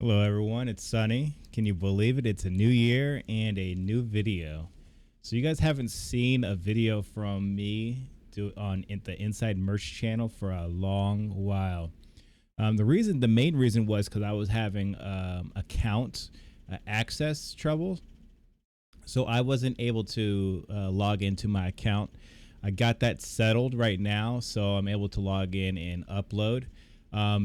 Hello, everyone. It's Sunny. Can you believe it? It's a new year and a new video. So you guys haven't seen a video from me the Inside Merch channel for a long while. The main reason was because I was having account access trouble, so I wasn't able to log into my account. I got that settled right now, so I'm able to log in and upload.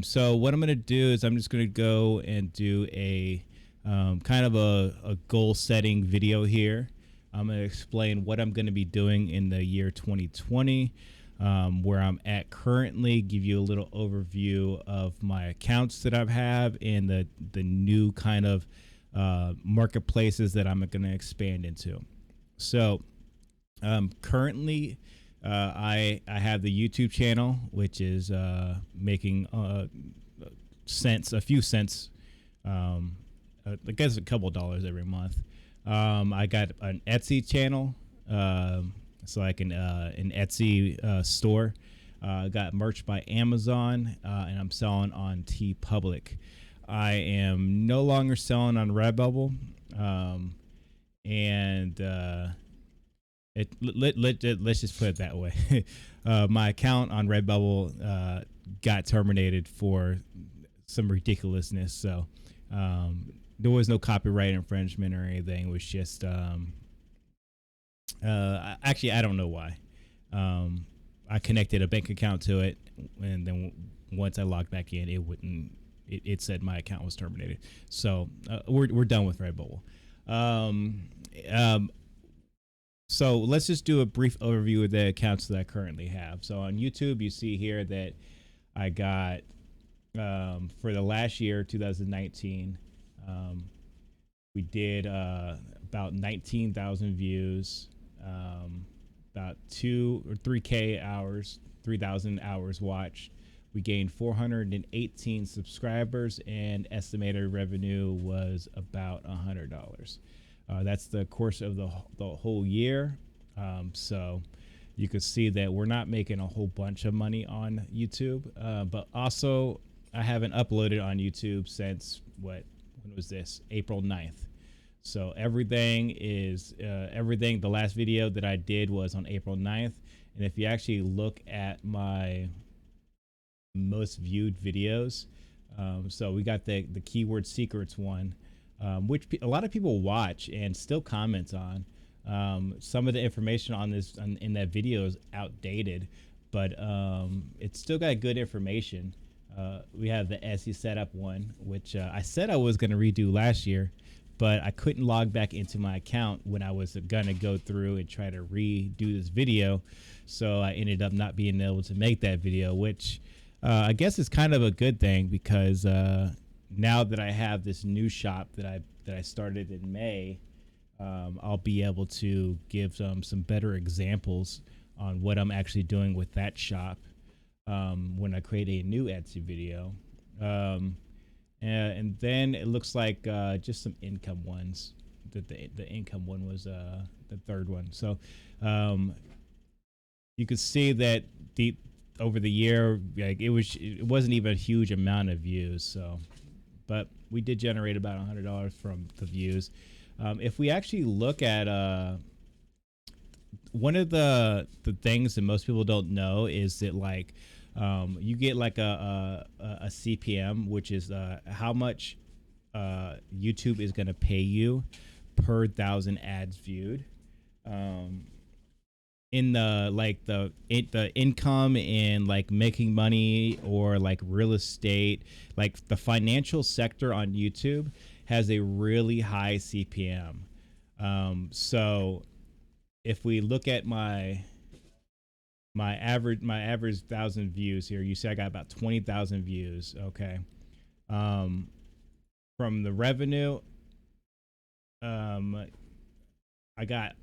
So what I'm going to do is I'm just going to go and do a kind of a goal setting video here. I'm going to explain what I'm going to be doing in the year 2020, where I'm at currently, give you a little overview of my accounts that I have and the new kind of marketplaces that I'm going to expand into. So currently, I have the YouTube channel, which is making a few cents, I guess a couple dollars every month. I got an Etsy channel, so I can an Etsy store. Got merch by Amazon, and I'm selling on TeePublic. I am no longer selling on Redbubble, and let's just put it that way. My account on Redbubble got terminated for some ridiculousness. So there was no copyright infringement or anything. It was just actually, I don't know why. I connected a bank account to it, and then once I logged back in, it wouldn't. It said my account was terminated. So we're done with Redbubble. So let's just do a brief overview of the accounts that I currently have. So on YouTube, you see here that I got for the last year, 2019, we did about 19,000 views, about 2 or 3K hours, 3,000 hours watched. We gained 418 subscribers, and estimated revenue was about $100. That's the course of the whole year. So you can see that we're not making a whole bunch of money on YouTube. But also, I haven't uploaded on YouTube since when was this? April 9th. So everything is everything. The last video that I did was on April 9th. And if you actually look at my most viewed videos, so we got the keyword secrets one, which a lot of people watch and still comments on. Some of the information on this in that video is outdated, but it's still got good information. We have the Etsy setup one, which I said I was going to redo last year, but I couldn't log back into my account when I was going to go through and try to redo this video. So I ended up not being able to make that video, which I guess is kind of a good thing, because now that I have this new shop that I started in May, I'll be able to give some better examples on what I'm actually doing with that shop when I create a new Etsy video. And then it looks like just some income ones. The income one was the third one. So you could see that over the year, like it wasn't even a huge amount of views. So, but we did generate about $100 from the views. If we actually look at one of the things that most people don't know is that, like, you get like a CPM, which is how much YouTube is going to pay you per 1,000 ads viewed. In the income and like making money or like real estate, like the financial sector on YouTube has a really high CPM. So if we look at my average 1,000 views here, you see I got about 20,000 views. Okay. From the revenue, I got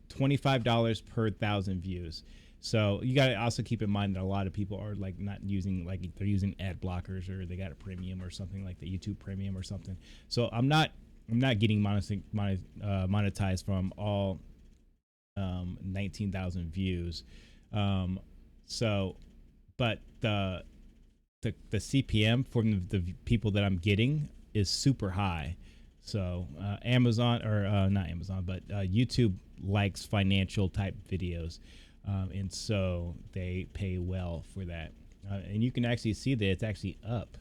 $25 per 1,000 views. So you got to also keep in mind that a lot of people are like not using, like they're using ad blockers, or they got a premium or something like the YouTube premium or something. So I'm not getting monetized from all 19,000 views. So, but the the CPM from the people that I'm getting is super high. So Amazon or not Amazon, but YouTube likes financial type videos, and so they pay well for that. And you can actually see that it's actually up.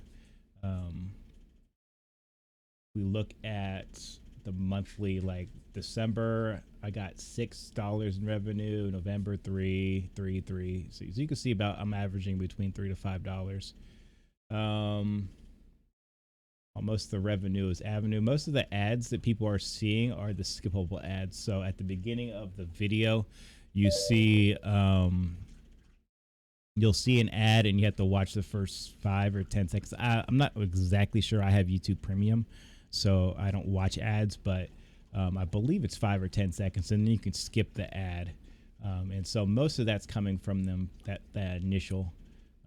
We look at the monthly, like December, I got $6 in revenue. November, three. So you can see about I'm averaging between $3 to $5. Most of the revenue is Avenue. Most of the ads that people are seeing are the skippable ads. So at the beginning of the video, you see you'll see an ad and you have to watch the first 5 or 10 seconds. I'm not exactly sure. I have YouTube Premium, so I don't watch ads, but I believe it's 5 or 10 seconds, and then you can skip the ad. And so most of that's coming from them that initial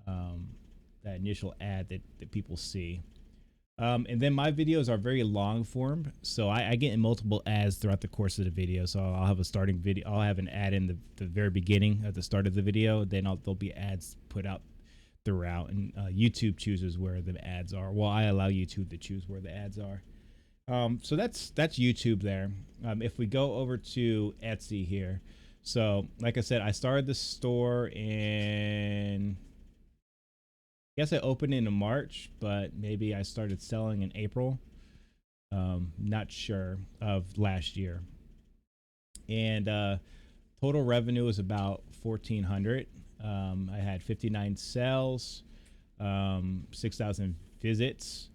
ad that people see. And then my videos are very long form, so I get in multiple ads throughout the course of the video. So I'll have a starting video, I'll have an ad in the very beginning at the start of the video, then there'll be ads put out throughout, and YouTube chooses where the ads are. Well, I allow YouTube to choose where the ads are. So that's YouTube there. If we go over to Etsy here, so like I said, I started the store in, I guess I opened in March, but maybe I started selling in April. Not sure, of last year. And total revenue was about 1,400. I had 59 sales, 6,000 visits.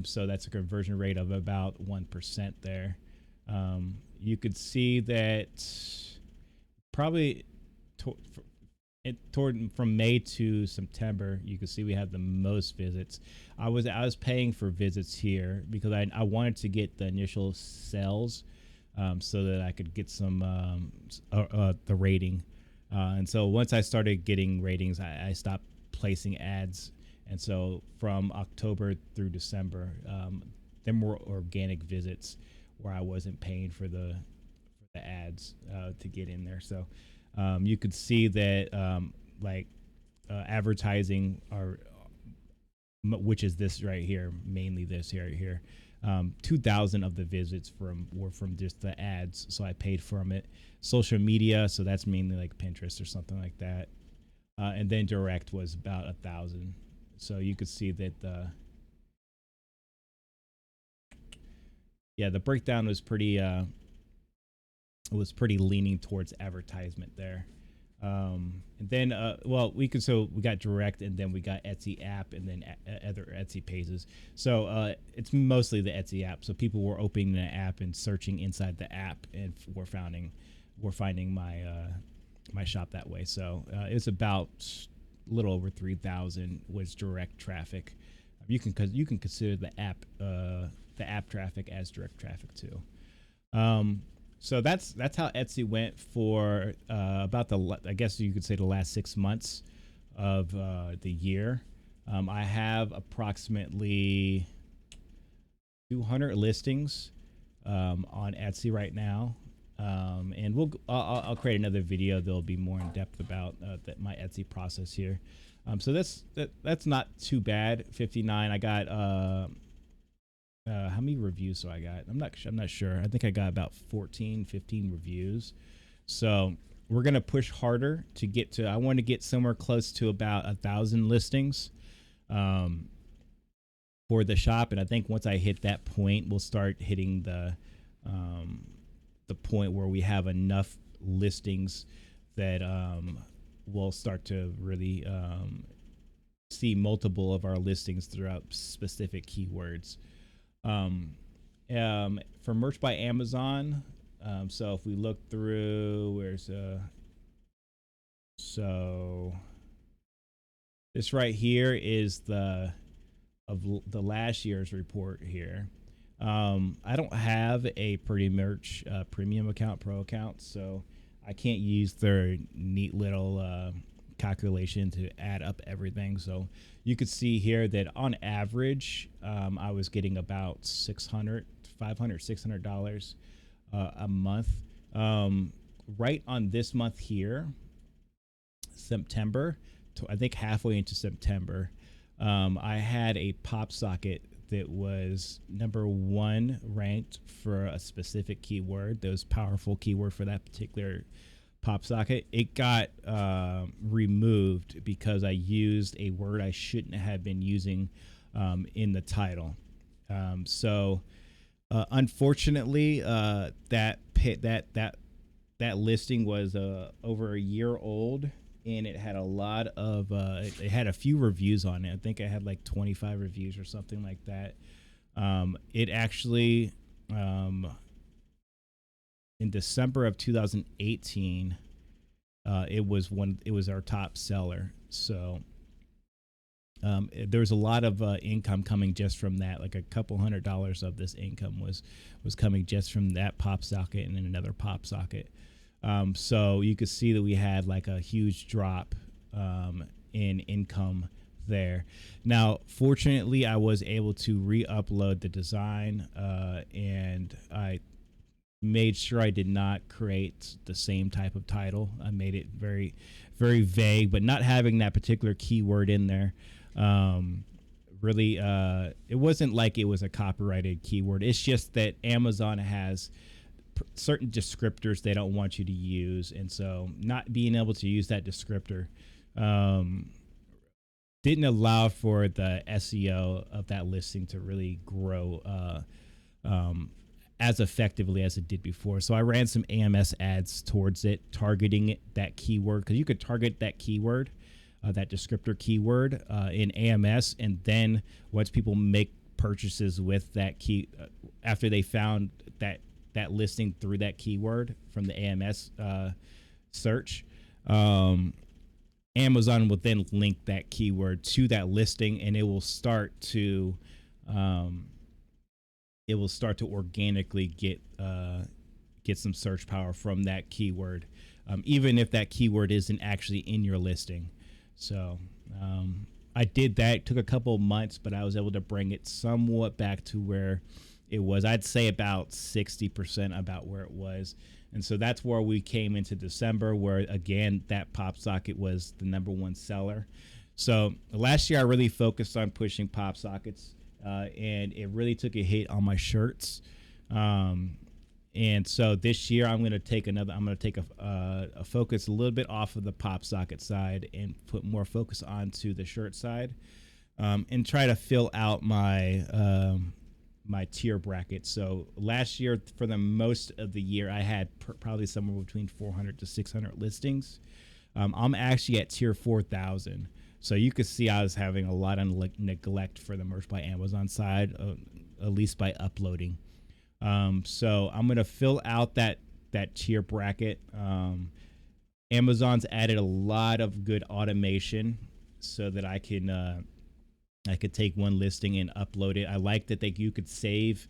So that's a conversion rate of about 1% there. You could see that probably from May to September, you can see we have the most visits. I was paying for visits here because I wanted to get the initial sales, so that I could get some the rating. And so once I started getting ratings, I stopped placing ads. And so from October through December, there were organic visits where I wasn't paying for the ads to get in there. So you could see that advertising which is this right here, mainly this here. 2,000 of the visits were from just the ads, so I paid from it. Social media, so that's mainly like Pinterest or something like that, and then direct was about 1,000. So you could see that the breakdown was pretty leaning towards advertisement there. And then we got direct, and then we got Etsy app, and then other Etsy pages. So it's mostly the Etsy app. So people were opening the app and searching inside the app, and we're finding my my shop that way. So it's about a little over 3,000 was direct traffic. You can consider the app traffic as direct traffic too. So that's how Etsy went for about I guess you could say the last 6 months of the year. I have approximately 200 listings on Etsy right now, and I'll create another video that'll be more in depth about my Etsy process here. So that's not too bad. 59. I got how many reviews do I got? I'm not sure. I think I got about 14, 15 reviews. So we're gonna push harder to get to. I want to get somewhere close to about 1,000 listings for the shop, and I think once I hit that point, we'll start hitting the point where we have enough listings that we'll start to really see multiple of our listings throughout specific keywords. For Merch by Amazon, so if we look through, so this right here is the last year's report here. I don't have a Pretty Merch premium pro account, so I can't use their neat little calculation to add up everything. So you could see here that on average, I was getting about $600 a month. Right on this month here, September, I think halfway into September, I had a pop socket that was number one ranked for a specific keyword, that was powerful keyword for that particular pop socket. It got removed because I used a word I shouldn't have been using in the title. Unfortunately, that listing was over a year old, and it had a lot of it had a few reviews on it. I think I had like 25 reviews or something like that. It actually in December of 2018, it was our top seller. So there was a lot of income coming just from that. Like a couple $100 of this income was coming just from that pop socket and then another pop socket. So you could see that we had like a huge drop in income there. Now, fortunately, I was able to re-upload the design, and I made sure I did not create the same type of title. I made it very, very vague, but not having that particular keyword in there. Really, it wasn't like it was a copyrighted keyword. It's just that Amazon has certain descriptors they don't want you to use, and so not being able to use that descriptor didn't allow for the SEO of that listing to really grow as effectively as it did before. So I ran some AMS ads towards it, targeting that keyword, because you could target that keyword, that descriptor keyword in AMS, and then once people make purchases with that key, after they found that listing through that keyword from the AMS search, Amazon will then link that keyword to that listing, and it will start to organically get some search power from that keyword, even if that keyword isn't actually in your listing. So I did that. It took a couple of months, but I was able to bring it somewhat back to where it was. I'd say about 60% about where it was. And so that's where we came into December, where again, that pop socket was the number one seller. So last year I really focused on pushing pop sockets, and it really took a hit on my shirts. And so this year I'm going to take a focus a little bit off of the pop socket side and put more focus onto the shirt side, and try to fill out my my tier bracket. So last year, for the most of the year, I had probably somewhere between 400 to 600 listings. I'm actually at tier 4,000. So you could see I was having a lot of neglect for the Merch by Amazon side, at least by uploading. So I'm going to fill out that tier bracket. Amazon's added a lot of good automation so that I could take one listing and upload it. I like that you could save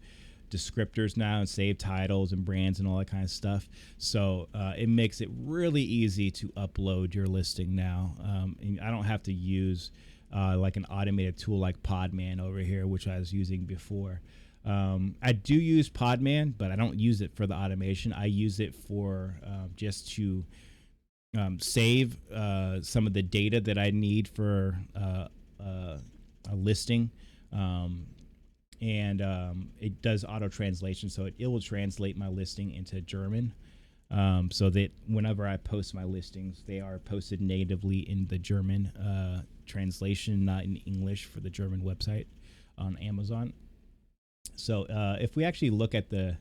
descriptors now and save titles and brands and all that kind of stuff. So it makes it really easy to upload your listing now. And I don't have to use like an automated tool like Podman over here, which I was using before. I do use Podman, but I don't use it for the automation. I use it for just to save some of the data that I need for a listing, and it does auto translation, so it will translate my listing into German, so that whenever I post my listings, they are posted natively in the German translation, not in English for the German website on Amazon. So if we actually look at the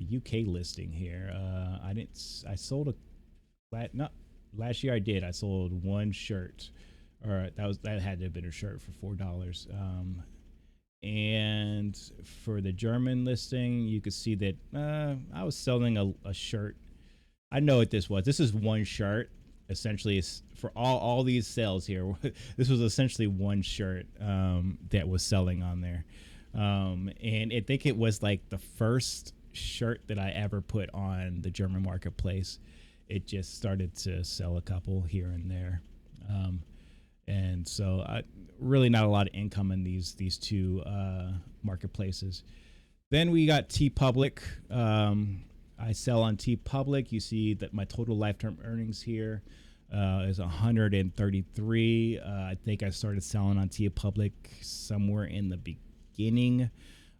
UK listing here, last year I did. I sold one shirt. Or that had to have been a shirt for $4. And for the German listing, you could see that I was selling a shirt. I know what this was. This is one shirt. Essentially, for all these sales here, this was essentially one shirt that was selling on there. And I think it was like the first shirt that I ever put on the German marketplace. It just started to sell a couple here and there. And so really not a lot of income in these two marketplaces. Then we got TeePublic. I sell on TeePublic. You see that my total lifetime earnings here. is 133. I think I started selling on TeePublic somewhere in the beginning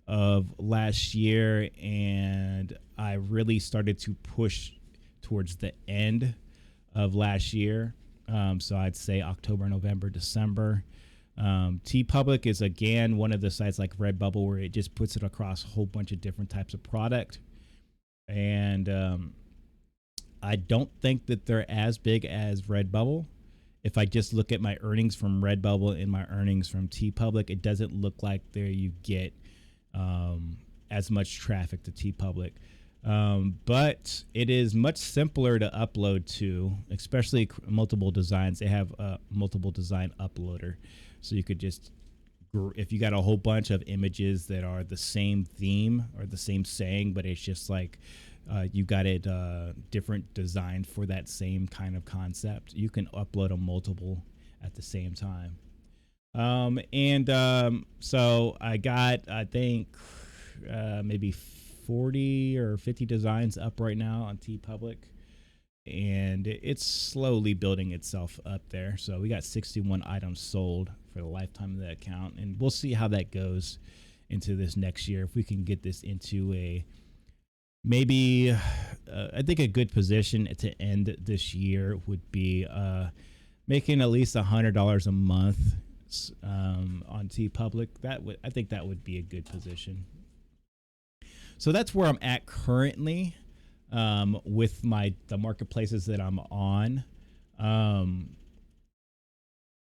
of last year, and I really started to push towards the end of last year. So I'd say October, November, December. TeePublic is again one of the sites like Redbubble where it just puts it across a whole bunch of different types of product, and I don't think that they're as big as Redbubble. If I just look at my earnings from Redbubble and my earnings from TeePublic, it doesn't look like there you get as much traffic to TeePublic. But it is much simpler to upload to, especially multiple designs. They have a multiple design uploader. So you could just, if you got a whole bunch of images that are the same theme or the same saying, but it's just like you got it different design for that same kind of concept, you can upload a multiple at the same time. So I got, I think, maybe 40 or 50 designs up right now on TeePublic, and it's slowly building itself up there. So we got 61 items sold for the lifetime of the account, and we'll see how that goes into this next year. If we can get this into a maybe I think a good position to end this year would be making at least $100 a month on TeePublic. I think that would be a good position. So that's where I'm at currently with the marketplaces that I'm on.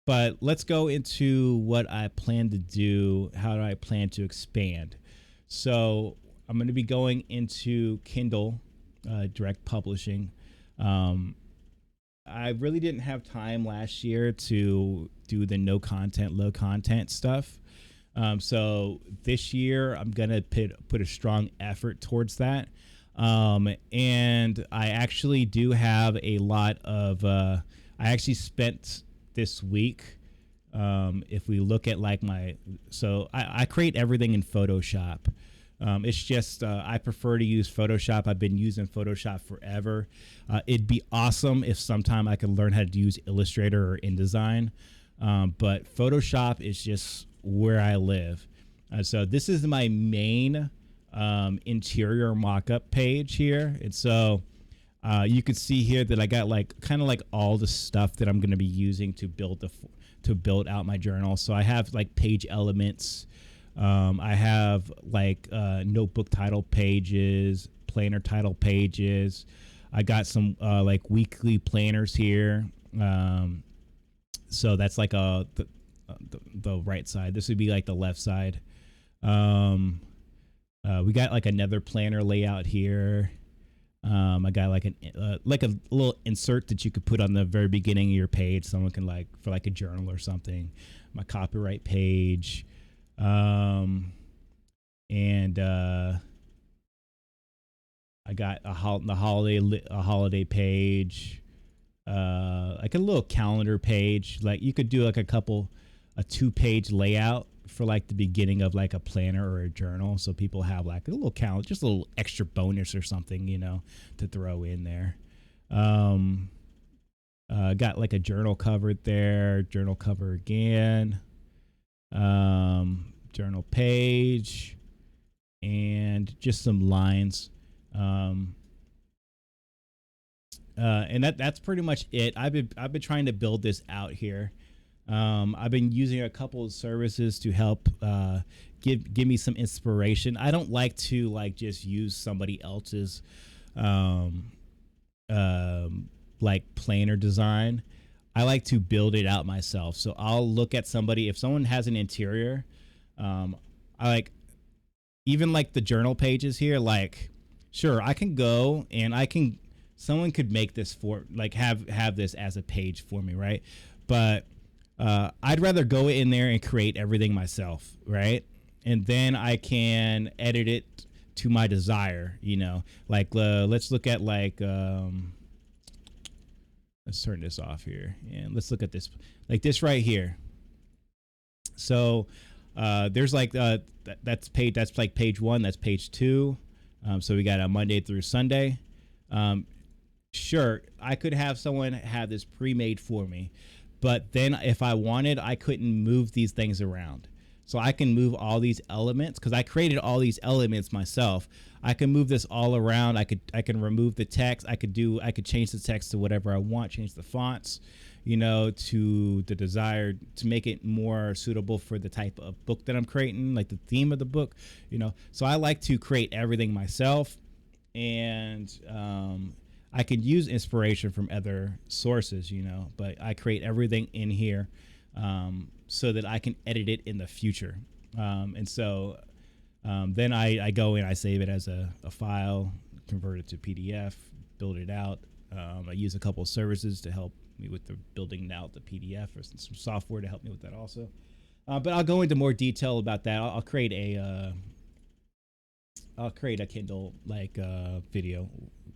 But let's go into what I plan to do. How do I plan to expand? So I'm going to be going into Kindle direct publishing. I really didn't have time last year to do the no content, low content stuff. So this year I'm going to put a strong effort towards that. And I actually do have a lot of, I actually spent this week, if we look at like I create everything in Photoshop. It's just I prefer to use Photoshop. I've been using Photoshop forever. It'd be awesome if sometime I could learn how to use Illustrator or InDesign. But Photoshop is just where I live. So this is my main interior mock-up page here. And so you could see here that I got like kind of like all the stuff that I'm going to be using to build out my journal. So I have like page elements. I have like notebook title pages, planner title pages. I got some like weekly planners here. So that's like the right side. This would be like the left side. We got like another planner layout here. I got like a little insert that you could put on the very beginning of your page. Someone can like for like a journal or something. My copyright page. I got a holiday page, like a little calendar page. Like you could do like a 2-page layout for like the beginning of like a planner or a journal, so people have like a little calendar, just a little extra bonus or something, to throw in there. Got like a journal covered there, journal cover again. Journal page, and just some lines. And that's pretty much it. I've been trying to build this out here. I've been using a couple of services to help give me some inspiration. I don't like to like just use somebody else's like planner design. I like to build it out myself. So I'll look at somebody, if someone has an interior, I like even like the journal pages here, like sure, I can go and someone could make this for like have this as a page for me, right? But I'd rather go in there and create everything myself, right? And then I can edit it to my desire, like let's look at like let's turn this off here and let's look at this, like this right here. So there's like that's like page 1, that's page 2. So we got a Monday through Sunday. Sure, I could have someone have this pre-made for me, but then if I wanted, I couldn't move these things around. So I can move all these elements because I created all these elements myself. I can move this all around. I can remove the text. I could change the text to whatever I want, change the fonts, to the desired to make it more suitable for the type of book that I'm creating, like the theme of the book. So I like to create everything myself, and I can use inspiration from other sources, but I create everything in here, so that I can edit it in the future. And so then I go in, I save it as a file, convert it to PDF, build it out. I use a couple of services to help me with the building out the PDF, or some software to help me with that also. But I'll go into more detail about that. I'll create a Kindle like video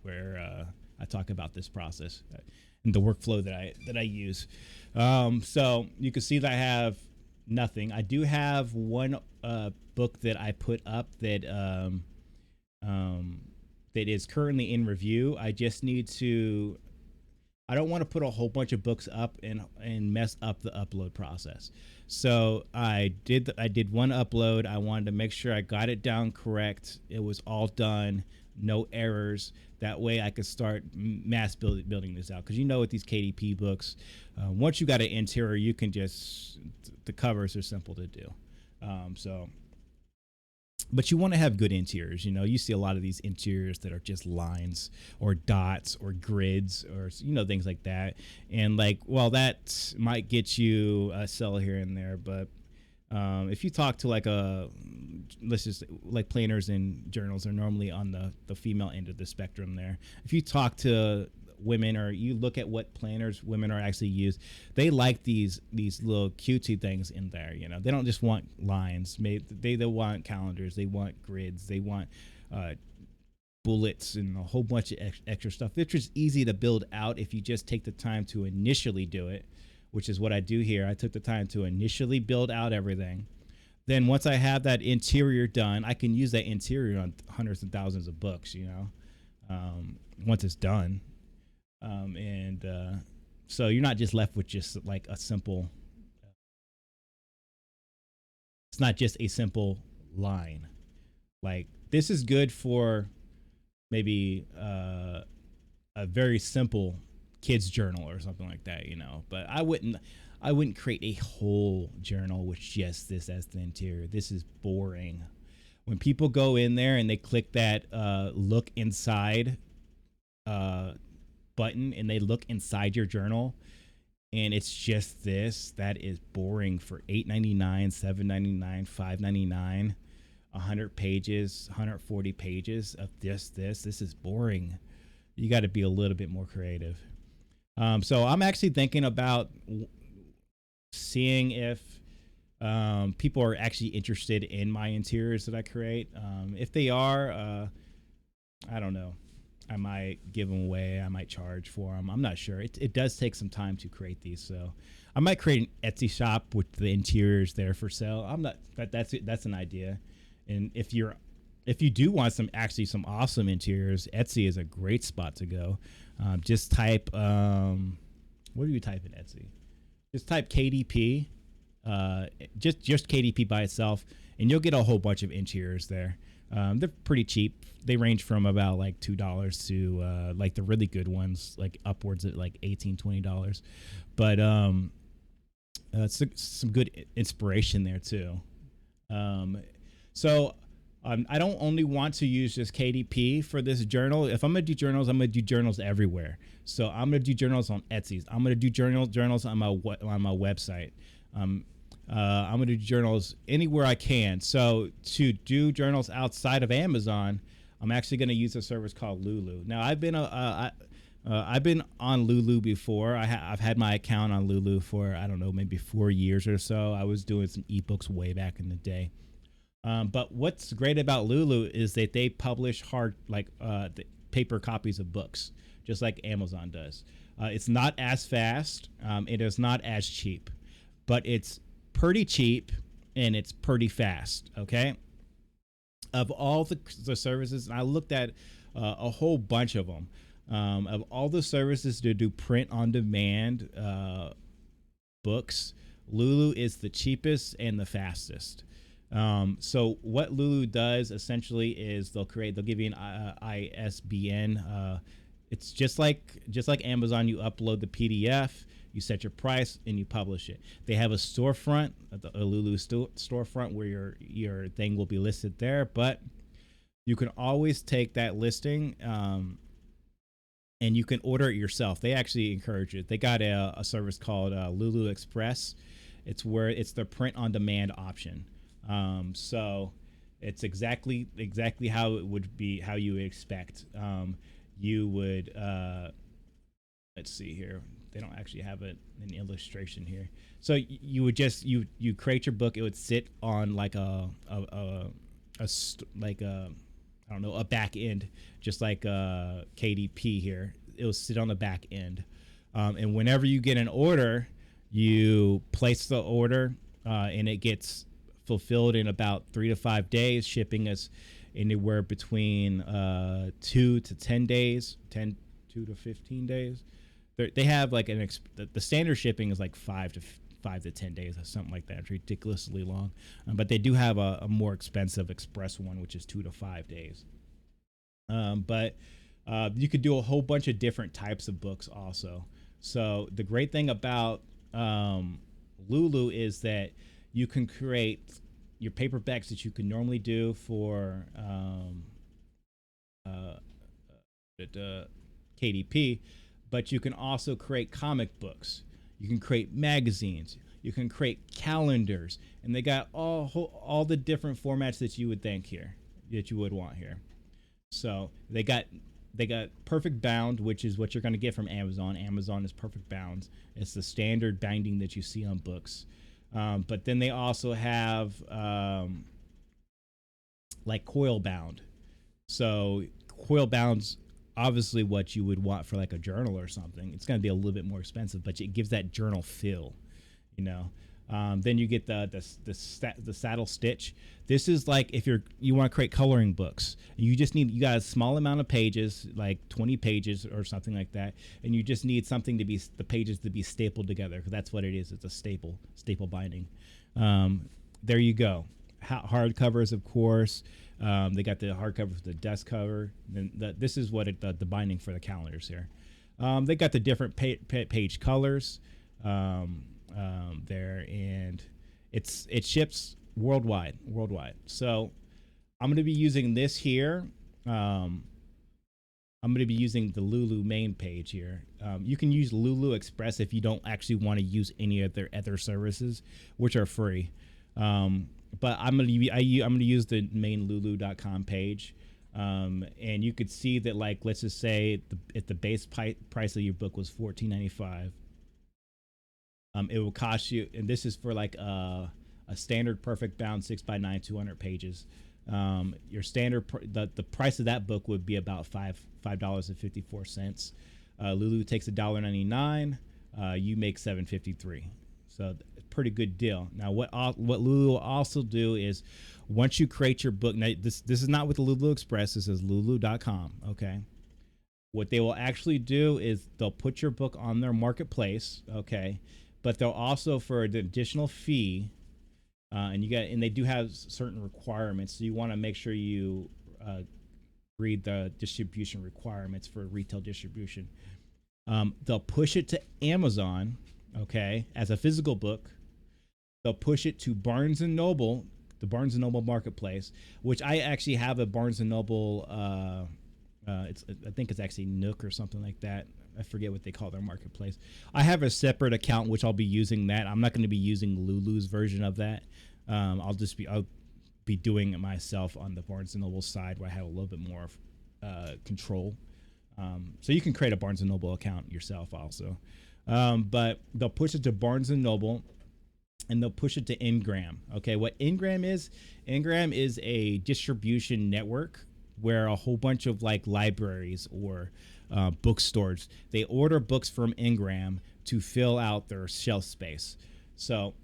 where I talk about this process and the workflow that I use. So you can see that I have nothing. I do have one book that I put up that is currently in review. I just need to. I don't want to put a whole bunch of books up and mess up the upload process. So I did one upload. I wanted to make sure I got it down correct. It was all done, no errors. That way I could start mass building this out. Because with these KDP books, once you got an interior, you can the covers are simple to do. But you want to have good interiors. You see a lot of these interiors that are just lines or dots or grids or things like that. And that might get you a sell here and there, but if you talk to let's just like planners and journals are normally on the female end of the spectrum there. If you talk to women, or you look at what planners women are actually used, they like these little cutesy things in there. They don't just want lines. They want calendars. They want grids. They want bullets and a whole bunch of extra stuff. It's just easy to build out if you just take the time to initially do it, which is what I do here. I took the time to initially build out everything. Then once I have that interior done, I can use that interior on hundreds and thousands of books, once it's done. So you're not just left with just like a simple, it's not just a simple line. Like this is good for maybe a very simple kids journal or something like that, but I wouldn't create a whole journal with just this as the interior. This is boring. When people go in there and they click that look inside button and they look inside your journal and it's just this, that is boring for $8.99, $7.99, $5.99, 100 pages, 140 pages of this is boring. You got to be a little bit more creative. So I'm actually thinking about seeing if people are actually interested in my interiors that I create. If they are, I don't know. I might give them away. I might charge for them. I'm not sure. It does take some time to create these, so I might create an Etsy shop with the interiors there for sale. I'm not. That's an idea. And if you do want some awesome interiors, Etsy is a great spot to go. Just type what do you type in Etsy? Just type KDP, just KDP by itself, and you'll get a whole bunch of interiors there. They're pretty cheap. They range from about like $2 to like the really good ones, like upwards at like $18, $20. But some good inspiration there too. So I don't only want to use just KDP for this journal. If I'm gonna do journals, I'm gonna do journals everywhere. So I'm gonna do journals on Etsy. I'm gonna do journals on my website. I'm gonna do journals anywhere I can. So to do journals outside of Amazon, I'm actually gonna use a service called Lulu. Now I've been on Lulu before. I've had my account on Lulu for I don't know, maybe 4 years or so. I was doing some ebooks way back in the day. But what's great about Lulu is that they publish the paper copies of books, just like Amazon does. It's not as fast. It is not as cheap, but it's pretty cheap and it's pretty fast. Okay. Of all the services, and I looked at a whole bunch of them. Of all the services to do print on demand books, Lulu is the cheapest and the fastest. So what Lulu does essentially is they'll give you an ISBN. It's just like Amazon. You upload the PDF, you set your price, and you publish it. They have a storefront, a Lulu storefront, where your thing will be listed there. But you can always take that listing, and you can order it yourself. They actually encourage it. They got a service called Lulu Express. It's the print on demand option. So it's exactly how it would be, how you would expect. You would let's see here. They don't actually have an illustration here. So you would just you create your book. It would sit on like like a, I don't know, a back end, just like KDP here. It will sit on the back end, and whenever you get an order, you place the order, and it gets fulfilled in about 3 to 5 days. Shipping is anywhere between 2 to 10 days, 2 to 15 days. They have like the standard shipping is like 5 to 10 days or something like that. It's ridiculously long, but they do have a more expensive express one, which is 2 to 5 days. But you could do a whole bunch of different types of books also. So the great thing about Lulu is that you can create your paperbacks that you can normally do for KDP, but you can also create comic books. You can create magazines. You can create calendars, and they got all the different formats that you would think here, that you would want here. So they got perfect bound, which is what you're going to get from Amazon. Amazon is perfect bounds. It's the standard binding that you see on books. But then they also have like coil bound. So coil bound's obviously what you would want for like a journal or something. It's going to be a little bit more expensive, but it gives that journal feel, you know. Then you get the saddle stitch. This is like if you want to create coloring books. You got a small amount of pages, like 20 pages or something like that, and you just need something to be the pages to be stapled together, because that's what it is. It's a staple binding. There you go. Hardcovers, of course. They got the hardcover for the desk cover. Then this is what the binding for the calendars here. They got the different page colors. There, and it ships worldwide. So I'm going to be using this here. I'm going to be using the Lulu main page here. You can use Lulu Express if you don't actually want to use any of their other services, which are free. But I'm going to use the main Lulu.com page. And you could see that, like, let's just say if the base price of your book was $14.95. It will cost you, and this is for like a standard perfect bound 6x9, 200 pages. Your standard the price of that book would be about $5.54. Lulu takes $1.99. You make $7.53. So pretty good deal. Now what Lulu will also do is, once you create your book, now this is not with the Lulu Express. This is Lulu.com. Okay. What they will actually do is they'll put your book on their marketplace. Okay. But they'll also, for an additional fee, and they do have certain requirements. So you want to make sure you read the distribution requirements for retail distribution. They'll push it to Amazon, okay, as a physical book. They'll push it to Barnes and Noble, the Barnes and Noble marketplace, which I actually have a Barnes and Noble. I think it's actually Nook or something like that. I forget what they call their marketplace. I have a separate account which I'll be using that. I'm not going to be using Lulu's version of that. I'll be doing it myself on the Barnes and Noble side, where I have a little bit more control. So you can create a Barnes and Noble account yourself also. But they'll push it to Barnes and Noble, and they'll push it to Ngram. Okay, what Ngram is a distribution network where a whole bunch of like libraries or bookstores, they order books from Ngram to fill out their shelf space. So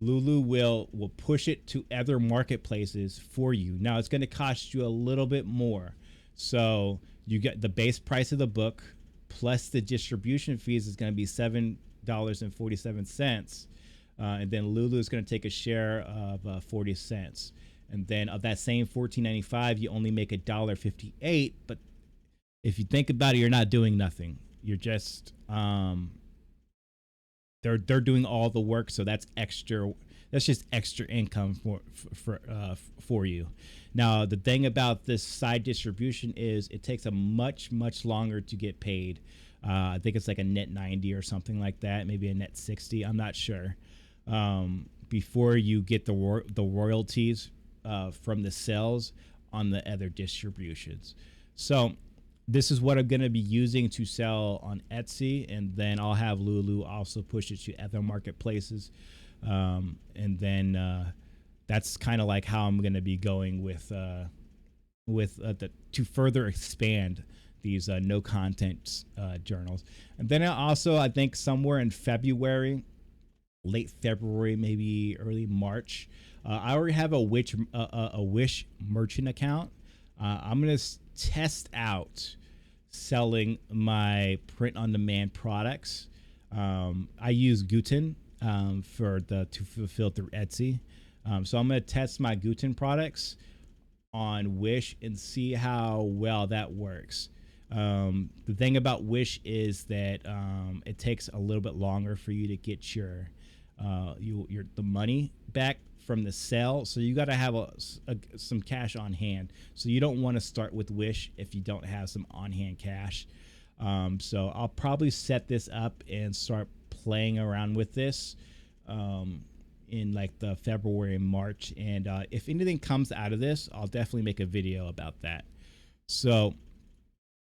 Lulu will push it to other marketplaces for you. Now it's going to cost you a little bit more. So You get the base price of the book plus the distribution fees is going to be $7.47, and then Lulu is going to take a share of 40 cents. And then of that same $14.95, you only make $1.58. But if you think about it, you're not doing nothing. You're just they're doing all the work, so that's extra. That's just extra income for you. Now, the thing about this side distribution is it takes a much longer to get paid. I think it's like a net 90 or something like that, maybe a net 60. I'm not sure. Before you get the royalties from the sales on the other distributions. So this is what I'm going to be using to sell on Etsy, and then I'll have Lulu also push it to other marketplaces. And then that's kind of like how I'm going to be going with to further expand these no content journals. And then I think somewhere in February, late February, maybe early March, I already have a Wish merchant account. I'm going to test out selling my print on demand products. I use Guten to fulfill through Etsy. So I'm going to test my Guten products on Wish and see how well that works. The thing about Wish is that it takes a little bit longer for you to get your the money back from the sale, so you got to have some cash on hand. So you don't want to start with Wish if you don't have some on hand cash. So I'll probably set this up and start playing around with this in like the February and March, and if anything comes out of this, I'll definitely make a video about that. So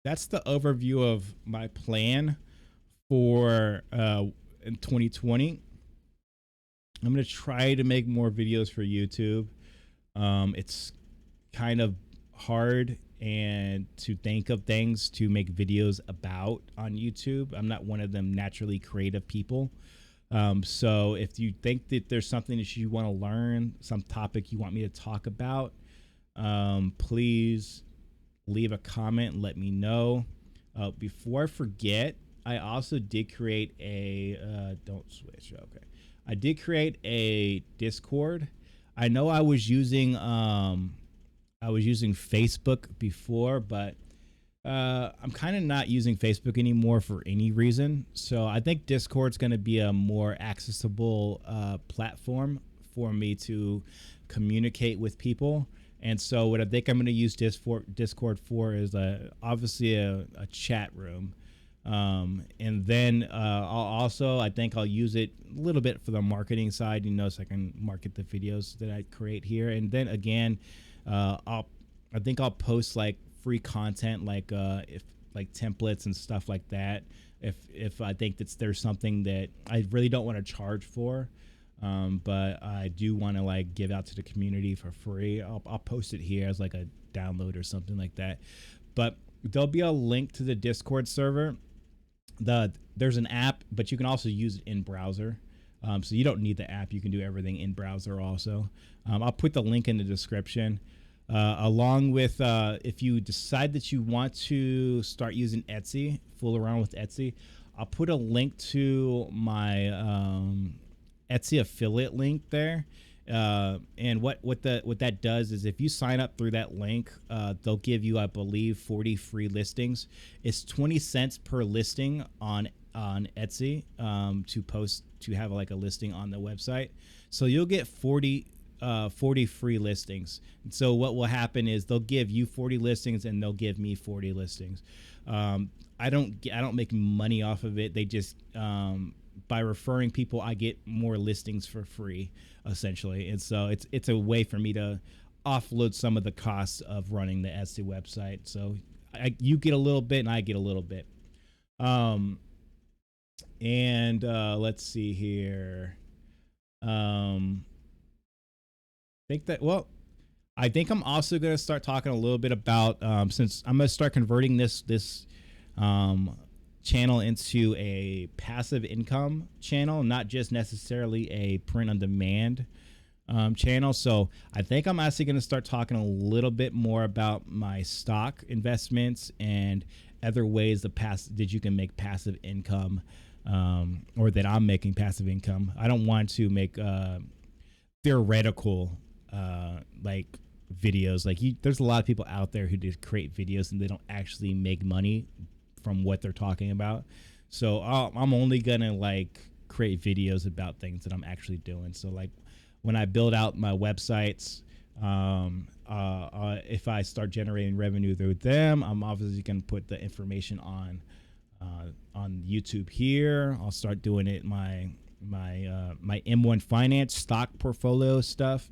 that's the overview of my plan for in 2020. I'm going to try to make more videos for YouTube. It's kind of hard and to think of things to make videos about on YouTube. I'm not one of them naturally creative people. So if you think that there's something that you want to learn, some topic you want me to talk about, please leave a comment and let me know. Before I forget, I also did create a don't switch. Okay. I did create a Discord. I know I was using Facebook before, but I'm kind of not using Facebook anymore for any reason. So I think Discord's going to be a more accessible platform for me to communicate with people. And so what I think I'm going to use Discord for is obviously a chat room. And then I'll use it a little bit for the marketing side, so I can market the videos that I create here. And then again, I think I'll post like free content, like if like templates and stuff like that. If I think there's something that I really don't want to charge for, but I do want to like give out to the community for free, I'll post it here as like a download or something like that. But there'll be a link to the Discord server. There's an app, but you can also use it in browser. So you don't need the app. You can do everything in browser also. I'll put the link in the description. Along with if you decide that you want to start using Etsy, fool around with Etsy, I'll put a link to my Etsy affiliate link there. And what that does is if you sign up through that link, they'll give you, I believe, 40 free listings. It's 20 cents per listing on Etsy to have like a listing on the website. So you'll get 40 free listings. And so what will happen is they'll give you 40 listings and they'll give me 40 listings. I don't make money off of it. They just by referring people, I get more listings for free, essentially. And so it's a way for me to offload some of the costs of running the Etsy website. So you get a little bit and I get a little bit. Let's see here. I think I'm also going to start talking a little bit about, since I'm going to start converting this channel into a passive income channel, not just necessarily a print on demand channel. So I think I'm actually going to start talking a little bit more about my stock investments and other ways that you can make passive income, or that I'm making passive income. I don't want to make theoretical like videos. Like there's a lot of people out there who just create videos and they don't actually make money from what they're talking about. So I'm only gonna like create videos about things that I'm actually doing. So like when I build out my websites, if I start generating revenue through them, I'm obviously gonna put the information on YouTube here. I'll start doing it my M1 Finance stock portfolio stuff,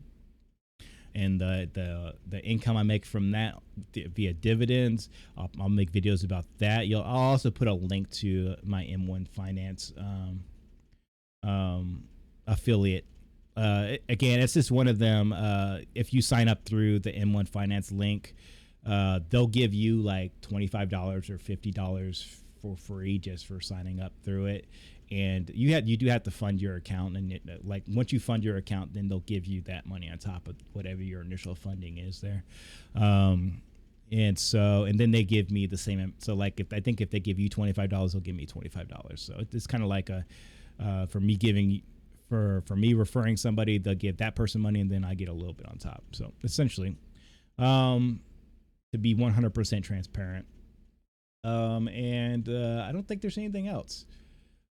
and the income I make from that via dividends. I'll make videos about that. I'll also put a link to my M1 Finance affiliate. Again, it's just one of them. If you sign up through the M1 Finance link, they'll give you like $25 or $50 for free just for signing up through it. And you do have to fund your account, and like once you fund your account, then they'll give you that money on top of whatever your initial funding is there. And then they give me the same. So like if they give you $25, they'll give me $25. So it's kind of like for me referring somebody, they'll give that person money, and then I get a little bit on top. So essentially, to be 100% transparent. I don't think there's anything else.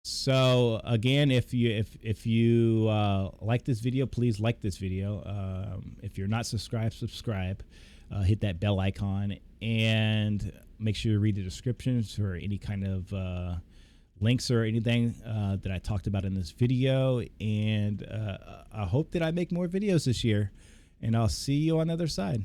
So again, if you like this video, please like this video. If you're not subscribed, subscribe. Hit that bell icon, and make sure you read the descriptions for any kind of links or anything that I talked about in this video. And I hope that I make more videos this year, and I'll see you on the other side.